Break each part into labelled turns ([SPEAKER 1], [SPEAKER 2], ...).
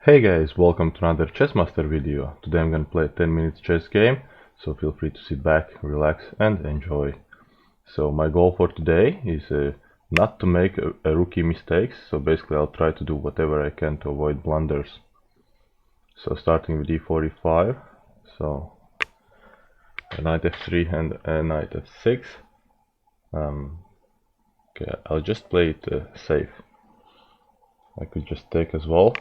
[SPEAKER 1] Hey guys, welcome to another Chessmaster video. Today I'm gonna play a 10 minutes chess game, so feel free to sit back, relax and enjoy. So my goal for today is not to make a rookie mistakes, so basically I'll try to do whatever I can to avoid blunders. So starting with e4, e5, so a knight f3 and a knight f6. Okay, I'll just play it safe. I could just take as well.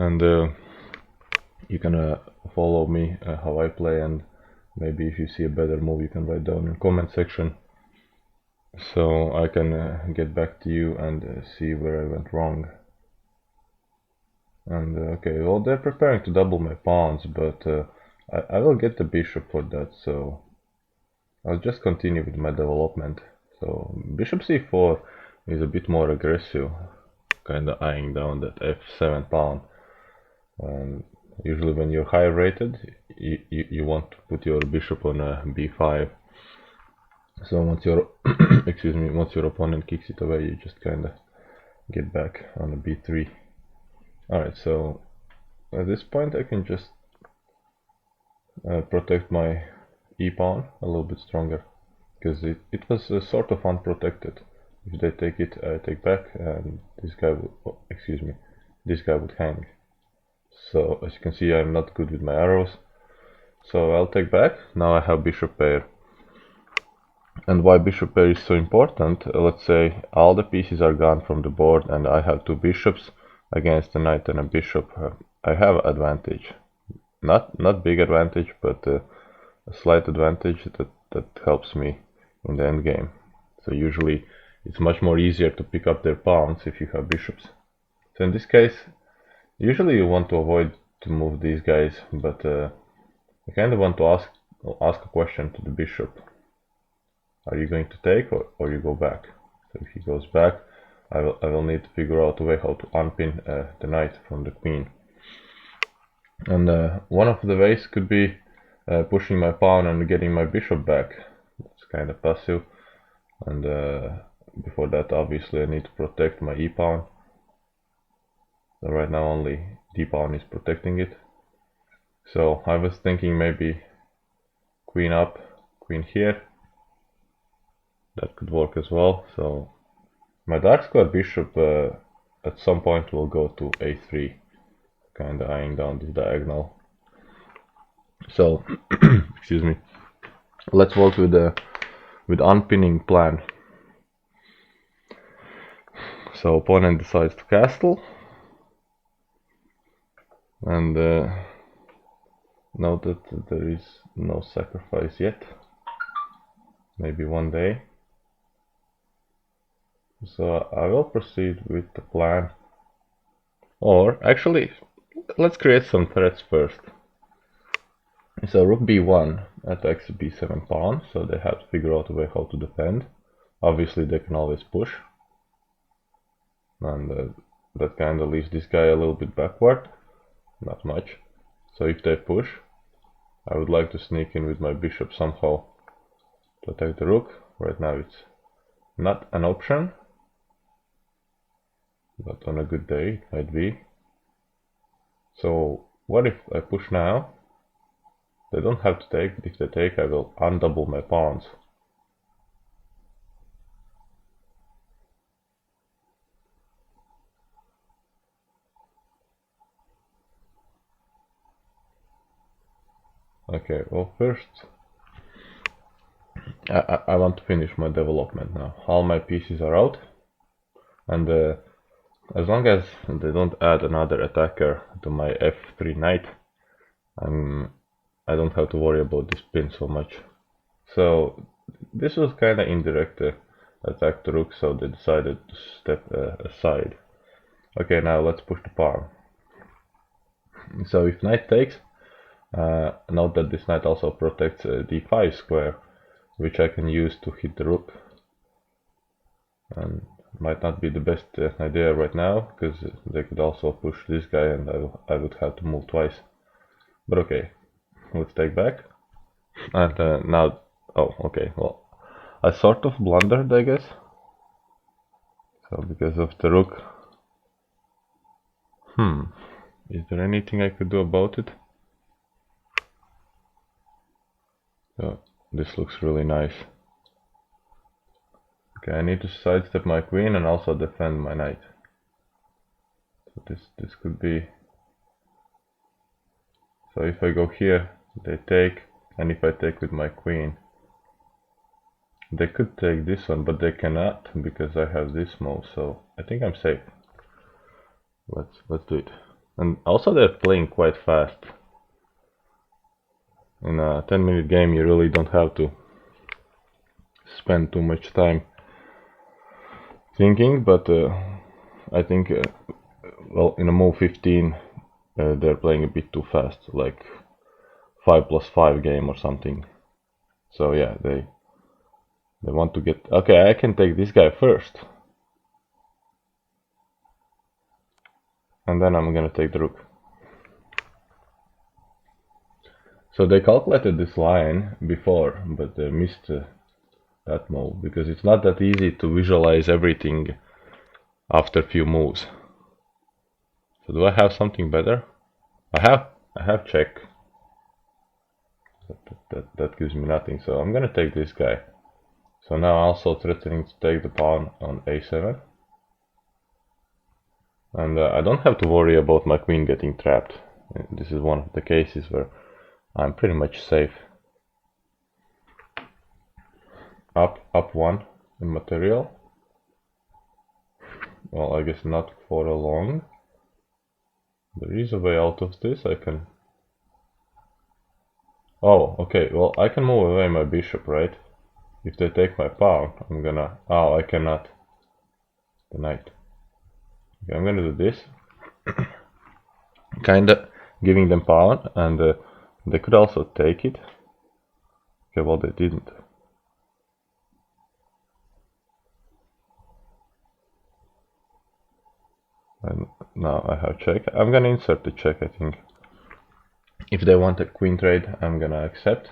[SPEAKER 1] And you can follow me how I play, and maybe if you see a better move you can write down in comment section, so I can get back to you and see where I went wrong. And okay, well, they're preparing to double my pawns, but I will get the bishop for that, so I'll just continue with my development. So bishop c4 is a bit more aggressive, kinda eyeing down that f7 pawn. Usually when you're high rated, you want to put your bishop on a b5. So once your once your opponent kicks it away, you just kinda get back on a b3. Alright, so at this point I can just protect my e-pawn a little bit stronger, because it was sort of unprotected. If they take it, I take back, and this guy would, this guy would hang. So as you can see, I'm not good with my arrows, so I'll take back. Now I have bishop pair. And why bishop pair is so important, let's say all the pieces are gone from the board and I have two bishops against a knight and a bishop. I have advantage, not big advantage, but a slight advantage that helps me in the end game. So usually it's much more easier to pick up their pawns if you have bishops. So in this case, usually you want to avoid to move these guys, but I kind of want to ask a question to the bishop. Are you going to take, or you go back? So if he goes back, I will need to figure out a way how to unpin the knight from the queen. And one of the ways could be pushing my pawn and getting my bishop back. It's kind of passive, and before that obviously I need to protect my e-pawn. So right now only d-pawn is protecting it. So I was thinking maybe queen up, queen here. That could work as well. So my dark square bishop at some point will go to a3, kind of eyeing down this diagonal. So excuse me, let's work with unpinning plan. So opponent decides to castle, and note that there is no sacrifice yet, maybe one day. So I will proceed with the plan, or actually let's create some threats first. So rook b1 attacks the b7 pawn, so they have to figure out a way how to defend. Obviously they can always push, and that kind of leaves this guy a little bit backward, not much. So if they push, I would like to sneak in with my bishop somehow to attack the rook. Right now it's not an option, but on a good day it might be. So what if I push now? They don't have to take, but if they take, I will undouble my pawns. Okay, well first I want to finish my development now. All my pieces are out, and as long as they don't add another attacker to my f3 knight, I don't have to worry about this pin so much. So this was kind of indirect attack to rook, so they decided to step aside. Okay, now let's push the pawn. So if knight takes, note that this knight also protects d5 square, which I can use to hit the rook. And might not be the best idea right now, because they could also push this guy and I would have to move twice. But okay, let's take back. And now, oh okay, well, I sort of blundered, I guess. So because of the rook, is there anything I could do about it? So this looks really nice. Okay, I need to sidestep my queen and also defend my knight. So this could be. So if I go here, they take, and if I take with my queen, they could take this one, but they cannot because I have this move. So I think I'm safe. Let's do it. And also they're playing quite fast. In a 10-minute game, you really don't have to spend too much time thinking, but I think, well, in a move 15, they're playing a bit too fast, like 5+5 game or something. So yeah, they want to get. Okay, I can take this guy first, and then I'm gonna take the rook. So they calculated this line before, but they missed that move because it's not that easy to visualize everything after few moves. So do I have something better? I have check. That gives me nothing. So I'm gonna take this guy. So now also threatening to take the pawn on a7. And I don't have to worry about my queen getting trapped. This is one of the cases where I'm pretty much safe. Up one in material. Well, I guess not for a long. There is a way out of this. I can. Oh, okay. Well, I can move away my bishop, right? If they take my pawn, I'm gonna. Oh, I cannot. The knight. Okay, I'm gonna do this. Kinda giving them pawn, and they could also take it. Okay, well, they didn't. And now I have check. I'm gonna insert the check, I think. If they want a queen trade, I'm gonna accept.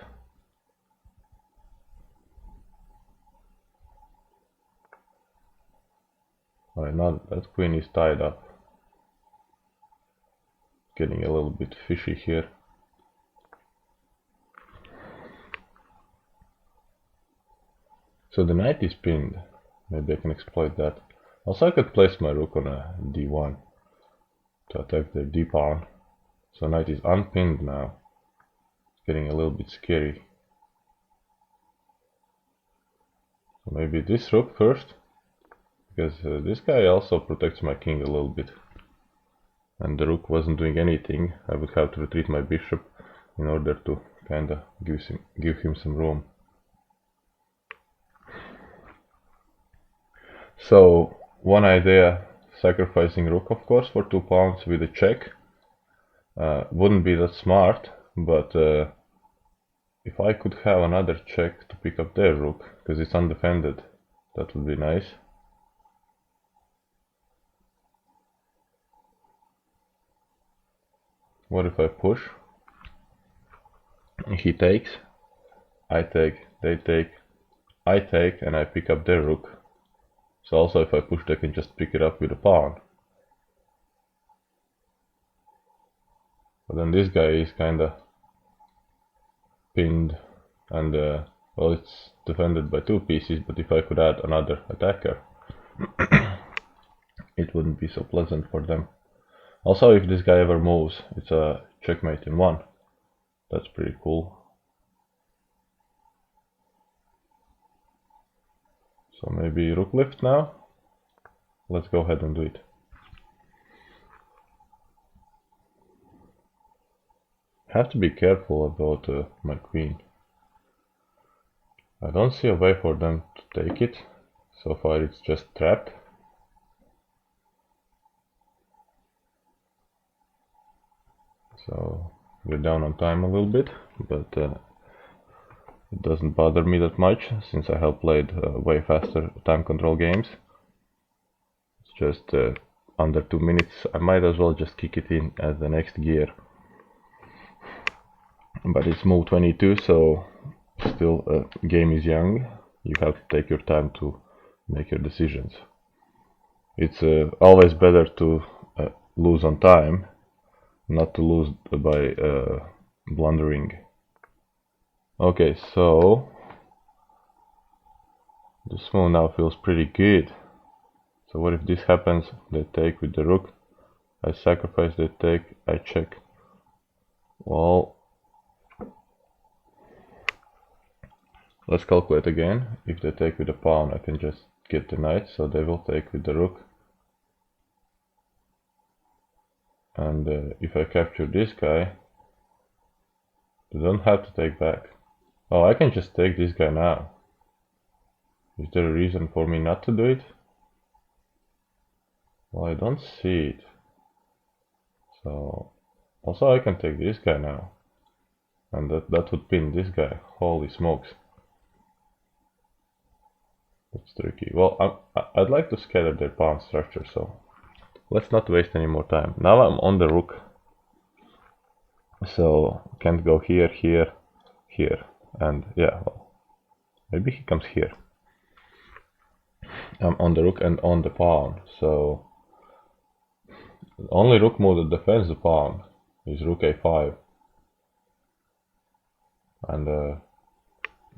[SPEAKER 1] Alright, now that queen is tied up. Getting a little bit fishy here. So the knight is pinned. Maybe I can exploit that. Also, I could place my rook on a d1 to attack the d pawn. So knight is unpinned now. It's getting a little bit scary. So maybe this rook first, because this guy also protects my king a little bit. And the rook wasn't doing anything. I would have to retreat my bishop in order to kinda give him some room. So one idea, sacrificing rook of course for 2 pawns with a check. Wouldn't be that smart, but if I could have another check to pick up their rook, because it's undefended, that would be nice. What if I push? He takes, I take, they take, I take, and I pick up their rook. So also if I push, they can just pick it up with a pawn. But then this guy is kinda pinned, and well, it's defended by 2 pieces, but if I could add another attacker, it wouldn't be so pleasant for them. Also, if this guy ever moves, it's a checkmate in 1. That's pretty cool. So maybe rook lift now? Let's go ahead and do it. Have to be careful about my queen. I don't see a way for them to take it. So far it's just trapped. So we're down on time a little bit, but it doesn't bother me that much since I have played way faster time control games. It's just under 2 minutes. I might as well just kick it in as the next gear. But it's move 22, so still game is young. You have to take your time to make your decisions. It's always better to lose on time, not to lose by blundering. Okay, so this move now feels pretty good. So what if this happens? They take with the rook. I sacrifice, they take, I check. Well, let's calculate again. If they take with the pawn, I can just get the knight, so they will take with the rook. And if I capture this guy, they don't have to take back. Oh, I can just take this guy now. Is there a reason for me not to do it? Well, I don't see it. So, also I can take this guy now. And that would pin this guy. Holy smokes. That's tricky. Well, I'd like to scatter their pawn structure, so let's not waste any more time. Now I'm on the rook. So, can't go here, here, here. And yeah, well, maybe he comes here. I'm on the rook and on the pawn, so the only rook move that defends the pawn is rook a5. And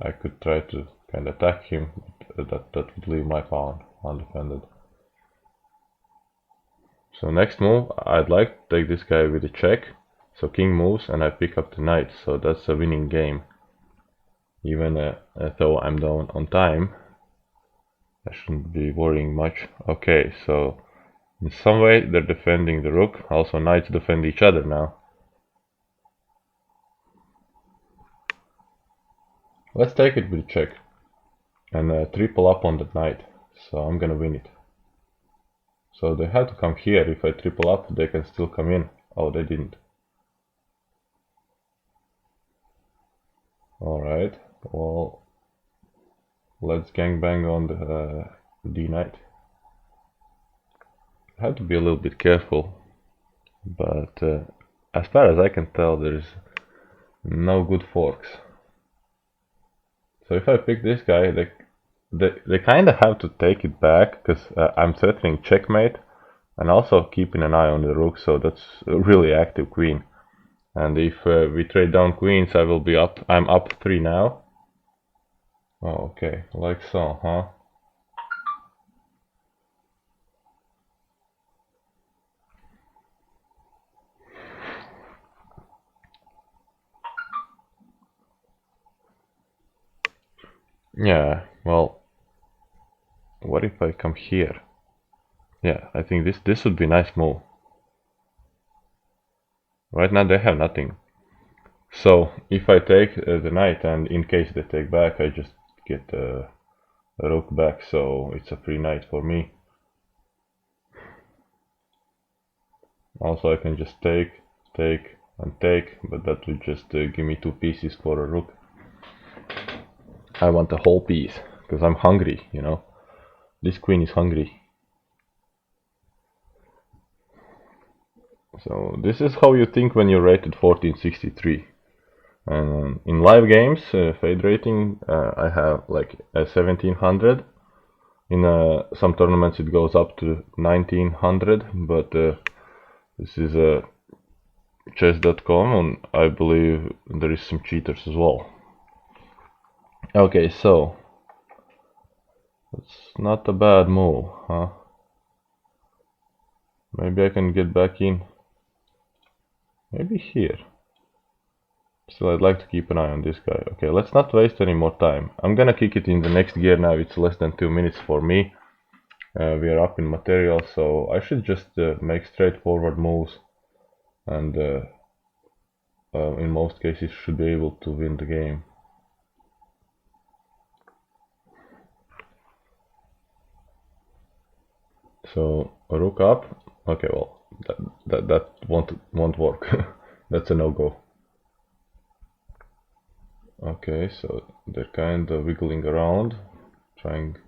[SPEAKER 1] I could try to kind of attack him, but that would leave my pawn undefended. So next move, I'd like to take this guy with a check. So king moves and I pick up the knight, so that's a winning game. Even though I'm down on time, I shouldn't be worrying much. Okay, so in some way they're defending the rook. Also knights defend each other now. Let's take it with a check and triple up on that knight. So I'm gonna win it. So they have to come here. If I triple up, they can still come in. Oh, they didn't. Alright, well, let's gangbang on the d knight. I have to be a little bit careful, but as far as I can tell, there's no good forks. So if I pick this guy, they kind of have to take it back, because I'm threatening checkmate, and also keeping an eye on the rook, so that's a really active queen. And if we trade down queens, I will be up. I'm up 3 now. Oh, okay, like so, huh? Yeah, well, what if I come here? Yeah, I think this would be a nice move. Right now they have nothing. So if I take the knight, and in case they take back, I just get a rook back, so it's a free knight for me. Also I can just take, and take, but that would just give me 2 pieces for a rook. I want a whole piece, because I'm hungry, you know. This queen is hungry. So this is how you think when you're rated 1463. And in live games, fade rating, I have like a 1700. In some tournaments it goes up to 1900, but this is chess.com, and I believe there is some cheaters as well. Okay, so it's not a bad move, huh? Maybe I can get back in. Maybe here. Still, I'd like to keep an eye on this guy. Okay, let's not waste any more time. I'm gonna kick it in the next gear now. It's less than 2 minutes for me. We are up in material, so I should just make straightforward moves, and in most cases should be able to win the game. So rook up. Okay, well that won't work. That's a no-go. Okay, so they're kind of wiggling around, trying to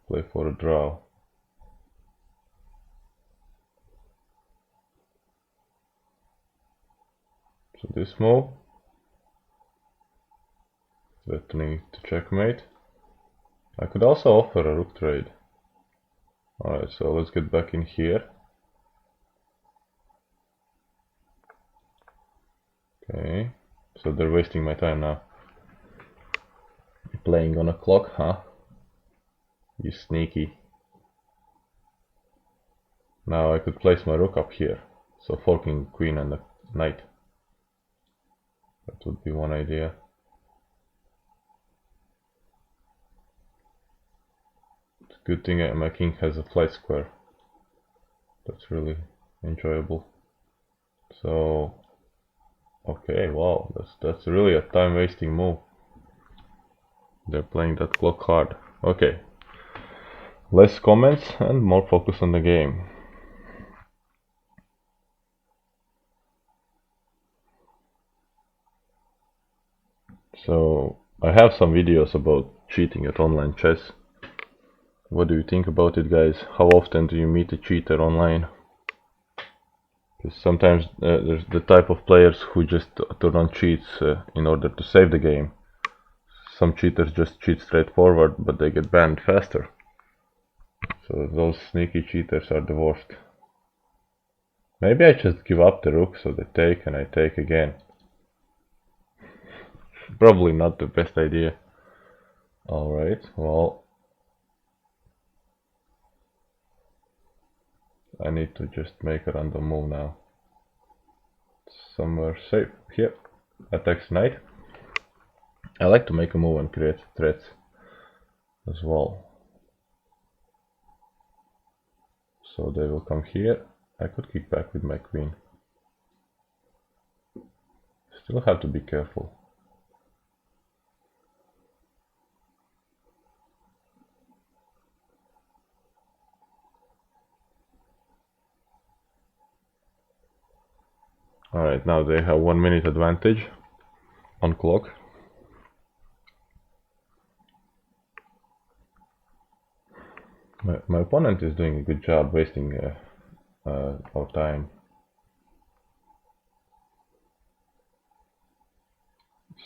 [SPEAKER 1] play for a draw. So this move, threatening to checkmate. I could also offer a rook trade. Alright, so let's get back in here. Okay, so they're wasting my time now. Playing on a clock, huh? You sneaky. Now I could place my rook up here, so forking queen and the knight. That would be one idea. It's a good thing my king has a flight square. That's really enjoyable. So, okay, wow, that's really a time-wasting move. They're playing that clock hard. Okay, less comments and more focus on the game. So, I have some videos about cheating at online chess. What do you think about it, guys? How often do you meet a cheater online? Because sometimes there's the type of players who just turn on cheats in order to save the game. Some cheaters just cheat straightforward, but they get banned faster. So those sneaky cheaters are the worst. Maybe I just give up the rook so they take and I take again. Probably not the best idea. Alright, well, I need to just make a random move now. Somewhere safe. Here. Attacks knight. I like to make a move and create threats as well. So they will come here. I could kick back with my queen. Still have to be careful. Alright, now they have 1 minute advantage on clock. My opponent is doing a good job wasting our time.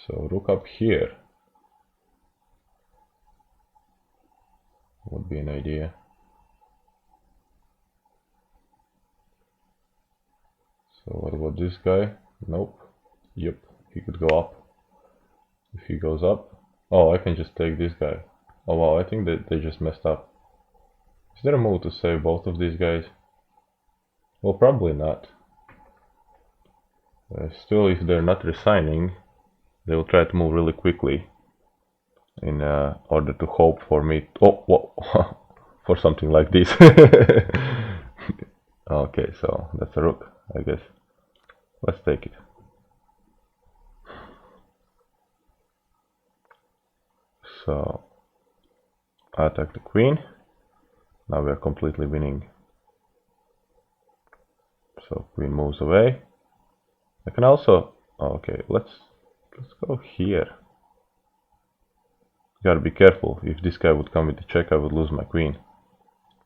[SPEAKER 1] So rook up here would be an idea. So what about this guy? Nope. Yep, he could go up. If he goes up, oh, I can just take this guy. Oh wow, I think that they just messed up. Is there a move to save both of these guys? Well, probably not. Still, if they're not resigning, they will try to move really quickly in order to hope for me. Oh, whoa, for something like this. Okay, so that's a rook, I guess. Let's take it. So I attack the queen. Now we are completely winning. So queen moves away. I can also, okay, let's go here. Gotta be careful. If this guy would come with the check, I would lose my queen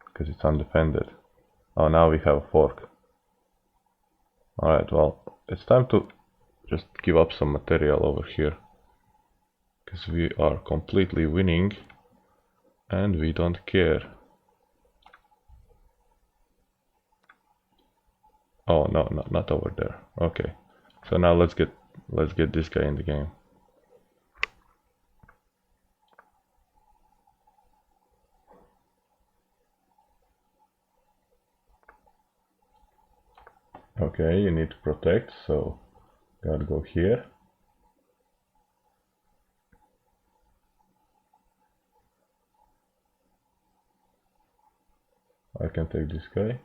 [SPEAKER 1] because it's undefended. Oh, now we have a fork. Alright, well, it's time to just give up some material over here because we are completely winning and we don't care. Oh no, not over there. Okay, so now let's get this guy in the game. Okay, you need to protect, so gotta go here. I can take this guy.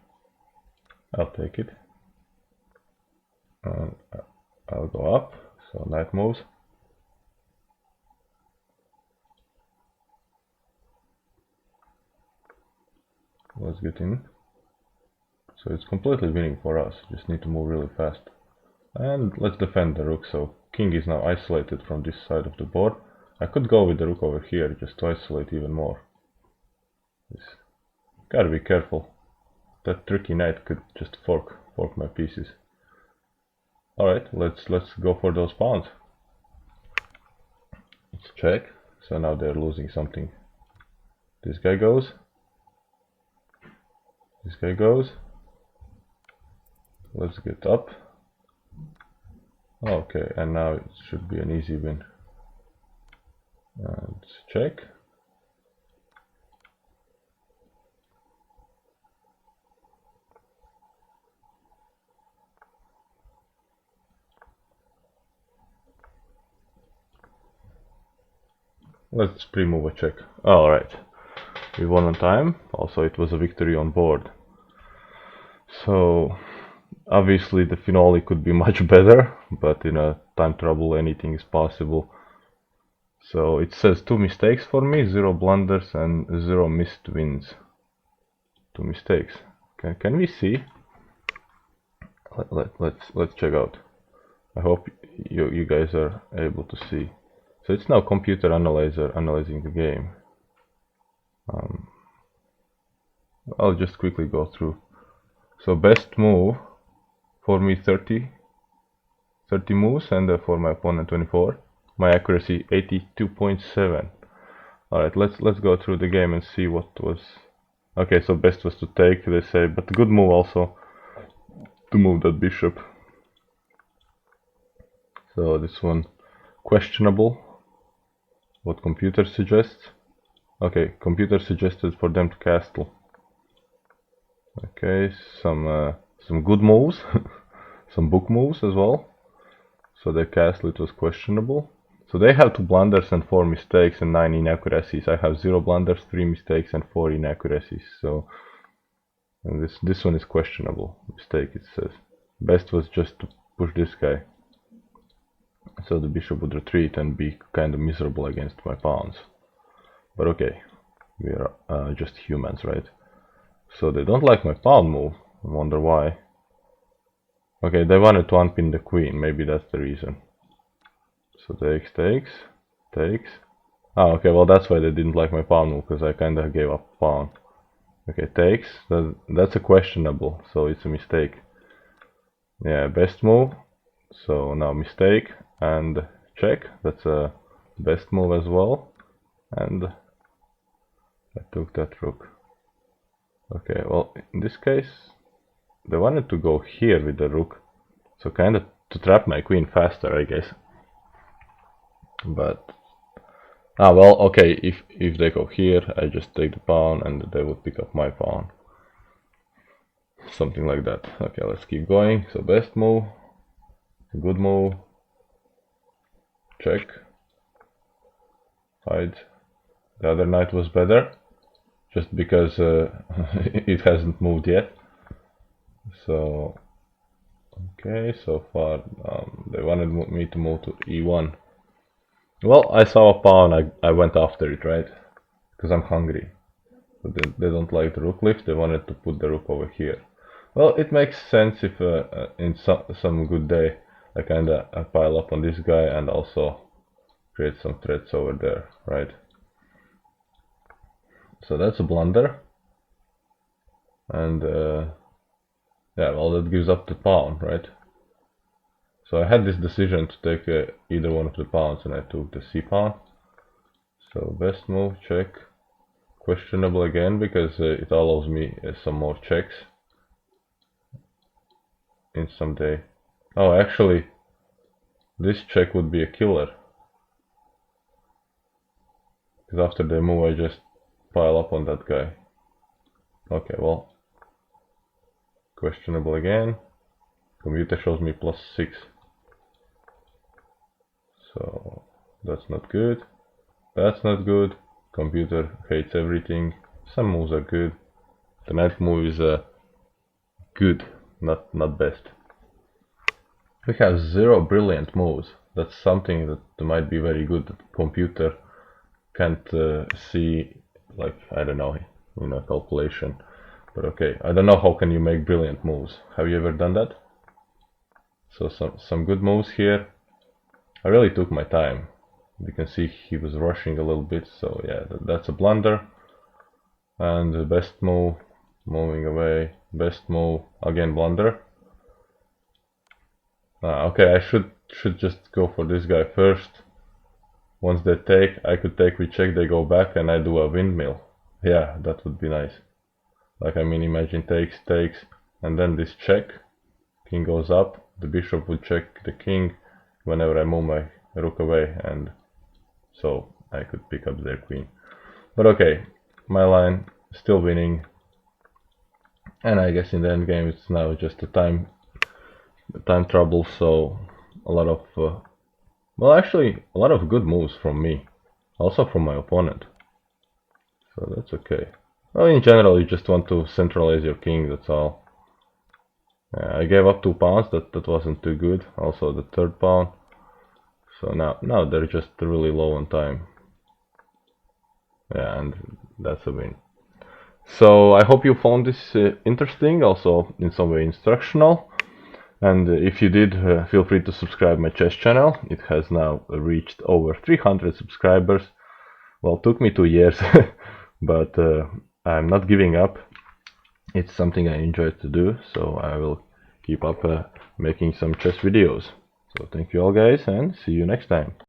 [SPEAKER 1] I'll take it. And I'll go up, so knight moves. Let's get in. So it's completely winning for us, just need to move really fast. And let's defend the rook, so king is now isolated from this side of the board. I could go with the rook over here, just to isolate even more. Gotta be careful. That tricky knight could just fork my pieces. Alright, let's go for those pawns. Let's check. So now they're losing something. This guy goes. this guy goes. Let's get up. Okay, and now it should be an easy win. And check. Let's pre-move a check. Alright, we won on time. Also, it was a victory on board. So, obviously the finale could be much better, but in a time trouble anything is possible. So it says 2 mistakes for me, 0 blunders and 0 missed wins. 2 mistakes. Can we see? Let's check out. I hope you guys are able to see. So it's now computer analyzer analyzing the game. I'll just quickly go through. So best move for me 30 moves, and for my opponent 24. My accuracy 82.7. Alright, let's go through the game and see what was. Okay, so best was to take, they say, but good move also to move that bishop. So this one questionable. What computer suggests? Okay, computer suggested for them to castle. Okay, some good moves, some book moves as well. So the castle, it was questionable. So they have 2 blunders and 4 mistakes and 9 inaccuracies. I have 0 blunders, 3 mistakes and 4 inaccuracies. So and this one is questionable. Mistake, it says. Best was just to push this guy. So the bishop would retreat and be kind of miserable against my pawns. But okay, we are just humans, right? So they don't like my pawn move. I wonder why. Okay, they wanted to unpin the queen. Maybe that's the reason. So takes. Ah, okay, well that's why they didn't like my pawn move, because I kind of gave up pawn. Okay, takes. That's a questionable, so it's a mistake. Yeah, best move. So now mistake and check. That's a best move as well. And I took that rook. Okay, well in this case they wanted to go here with the rook, so kind of to trap my queen faster, I guess. But well, okay, if they go here, I just take the pawn and they would pick up my pawn. Something like that. Okay, let's keep going. So best move, good move, check, hide. The other knight was better, just because it hasn't moved yet. So okay, so far they wanted me to move to e1. Well, I saw a pawn, I went after it, right? Because I'm hungry. But they don't like the rook lift, they wanted to put the rook over here. Well, it makes sense if in some good day I kinda pile up on this guy and also create some threats over there, right? So that's a blunder. And yeah, well, that gives up the pawn, right? So I had this decision to take either one of the pawns, and I took the c pawn. So best move, check. Questionable again, because it allows me some more checks in some day. Oh, actually, this check would be a killer. Because after they move, I just pile up on that guy. Okay, well, questionable again. Computer shows me +6. So that's not good. That's not good. Computer hates everything. Some moves are good. The knight move is good, not best. We have 0 brilliant moves. That's something that might be very good. That the computer can't see, like, I don't know, calculation. But okay, I don't know how can you make brilliant moves. Have you ever done that? So some good moves here. I really took my time. You can see he was rushing a little bit, so yeah, that's a blunder. And the best move, moving away. Best move, again blunder. Okay, I should just go for this guy first. Once they take, I could take with check, they go back, and I do a windmill. Yeah, that would be nice. Like, I mean, imagine takes, and then this check, king goes up, the bishop would check the king whenever I move my rook away, and so I could pick up their queen. But okay, my line still winning, and I guess in the end game it's now just a time trouble. So a lot of well, actually a lot of good moves from me, also from my opponent. So that's okay. Well, in general, you just want to centralize your king. That's all. I gave up 2 pawns. That wasn't too good. Also the third pawn. So now they're just really low on time. Yeah, and that's a win. So I hope you found this interesting, also in some way instructional. And if you did, feel free to subscribe my chess channel. It has now reached over 300 subscribers. Well, it took me 2 years, but I'm not giving up. It's something I enjoy to do, so I will keep up making some chess videos. So thank you all guys, and see you next time.